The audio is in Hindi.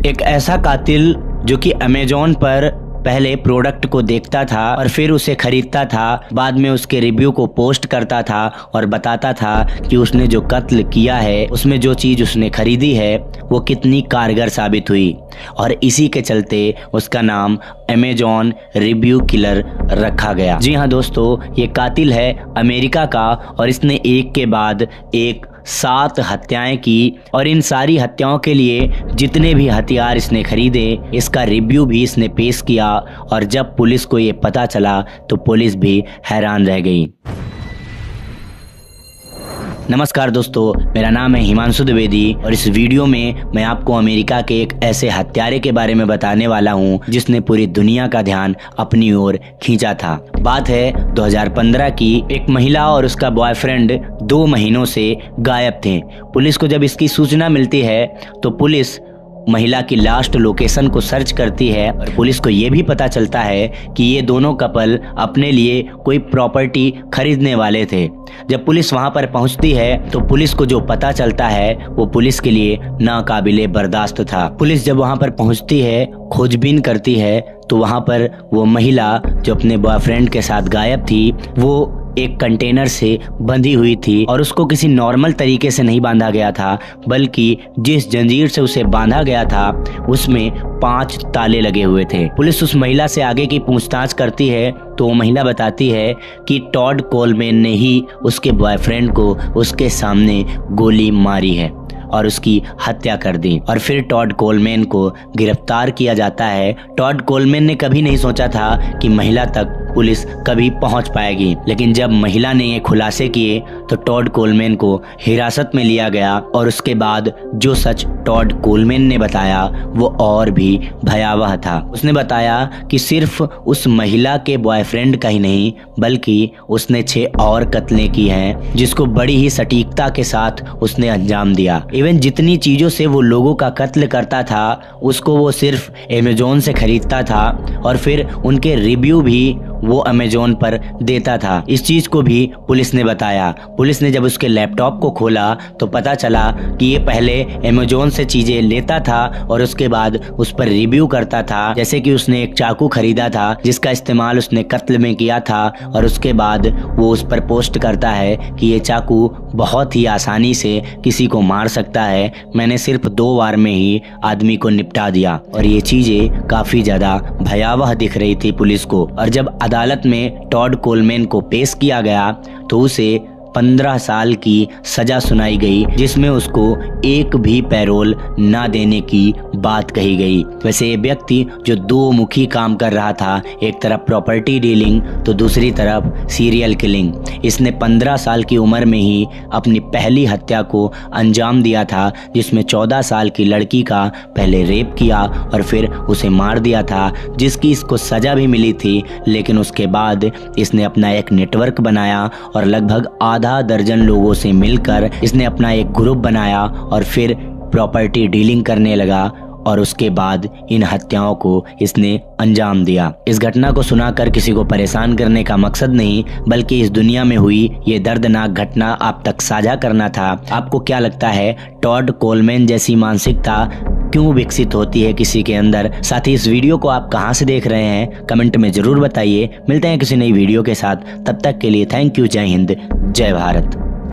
एक ऐसा कातिल जो कि अमेज़न पर पहले प्रोडक्ट को देखता था और फिर उसे खरीदता था, बाद में उसके रिव्यू को पोस्ट करता था और बताता था कि उसने जो कत्ल किया है उसमें जो चीज़ उसने खरीदी है वो कितनी कारगर साबित हुई, और इसी के चलते उसका नाम अमेज़न रिव्यू किलर रखा गया। जी हाँ दोस्तों, ये कातिल है अमेरिका का और इसने एक के बाद एक 7 हत्याएं की, और इन सारी हत्याओं के लिए जितने भी हथियार इसने खरीदे इसका रिव्यू भी इसने पेश किया, और जब पुलिस को ये पता चला तो पुलिस भी हैरान रह गई। नमस्कार दोस्तों, मेरा नाम है हिमांशु द्विवेदी और इस वीडियो में मैं आपको अमेरिका के एक ऐसे हत्यारे के बारे में बताने वाला हूं जिसने पूरी दुनिया का ध्यान अपनी ओर खींचा था। बात है 2015 की। एक महिला और उसका बॉयफ्रेंड 2 महीनों से गायब थे। पुलिस को जब इसकी सूचना मिलती है तो पुलिस महिला की लास्ट लोकेशन को सर्च करती है और पुलिस को ये भी पता चलता है कि ये दोनों कपल अपने लिए कोई प्रॉपर्टी खरीदने वाले थे। जब पुलिस वहां पर पहुंचती है तो पुलिस को जो पता चलता है वो पुलिस के लिए नाकाबिले बर्दाश्त था। पुलिस जब वहां पर पहुंचती है, खोजबीन करती है, तो वहां पर वो महिला जो अपने बॉयफ्रेंड के साथ गायब थी वो एक कंटेनर से बंधी हुई थी, और उसको किसी नॉर्मल तरीके से नहीं बांधा गया था, बल्कि जिस जंजीर से उसे बांधा गया था उसमें 5 ताले लगे हुए थे। पुलिस उस महिला से आगे की पूछताछ करती है तो वो महिला बताती है कि टॉड कोलमैन ने ही उसके बॉयफ्रेंड को उसके सामने गोली मारी है और उसकी हत्या कर दी, और फिर टॉड कोलमैन को गिरफ्तार किया जाता है। टॉड कोलमैन ने कभी नहीं सोचा था कि महिला तक पुलिस कभी पहुंच पाएगी, लेकिन जब महिला ने ये खुलासे किए तो टॉड कोलमैन को हिरासत में लिया गया, और उसके बाद जो सच टॉड कोलमैन ने बताया वो और भी भयावह था। उसने बताया कि सिर्फ उस महिला के बॉयफ्रेंड का ही नहीं बल्कि उसने 6 और कत्लें की हैं, जिसको बड़ी ही सटीकता के साथ उसने अंजाम दिया। इवन जितनी चीज़ों से वो लोगों का कत्ल करता था उसको वो सिर्फ अमेज़न से खरीदता था, और फिर उनके रिव्यू भी वो अमेज़न पर देता था। इस चीज़ को भी पुलिस ने बताया। पुलिस ने जब उसके लैपटॉप को खोला तो पता चला कि ये पहले अमेज़न से चीज़ें लेता था और उसके बाद उस पर रिव्यू करता था। जैसे कि उसने एक चाकू खरीदा था जिसका इस्तेमाल उसने कत्ल में किया था, और उसके बाद वो उस पर पोस्ट करता है कि ये चाकू बहुत ही आसानी से किसी को मार सकता है, मैंने सिर्फ 2 बार में ही आदमी को निपटा दिया। और ये चीज़ें काफ़ी ज़्यादा भयावह दिख रही थी पुलिस को। और जब अदालत में टॉड कोलमैन को पेश किया गया तो उसे 15 साल की सजा सुनाई गई, जिसमें उसको एक भी पैरोल ना देने की बात कही गई। वैसे ये व्यक्ति जो 2 मुखी काम कर रहा था, एक तरफ प्रॉपर्टी डीलिंग तो दूसरी तरफ सीरियल किलिंग, इसने 15 साल की उम्र में ही अपनी पहली हत्या को अंजाम दिया था, जिसमें 14 साल की लड़की का पहले रेप किया और फिर उसे मार दिया था, जिसकी इसको सजा भी मिली थी। लेकिन उसके बाद इसने अपना एक नेटवर्क बनाया और लगभग आधा दर्जन लोगों से मिलकर इसने अपना एक ग्रुप बनाया और फिर प्रॉपर्टी डीलिंग करने लगा, और उसके बाद इन हत्याओं को इसने अंजाम दिया। इस घटना को सुनाकर किसी को परेशान करने का मकसद नहीं, बल्कि इस दुनिया में हुई ये दर्दनाक घटना आप तक साझा करना था। आपको क्या लगता है टॉड कोलमैन जैसी मानसिकता क्यों विकसित होती है किसी के अंदर? साथ ही इस वीडियो को आप कहां से देख रहे हैं कमेंट में जरूर बताइए। मिलते हैं किसी नई वीडियो के साथ, तब तक के लिए थैंक यू। जय हिंद, जय भारत।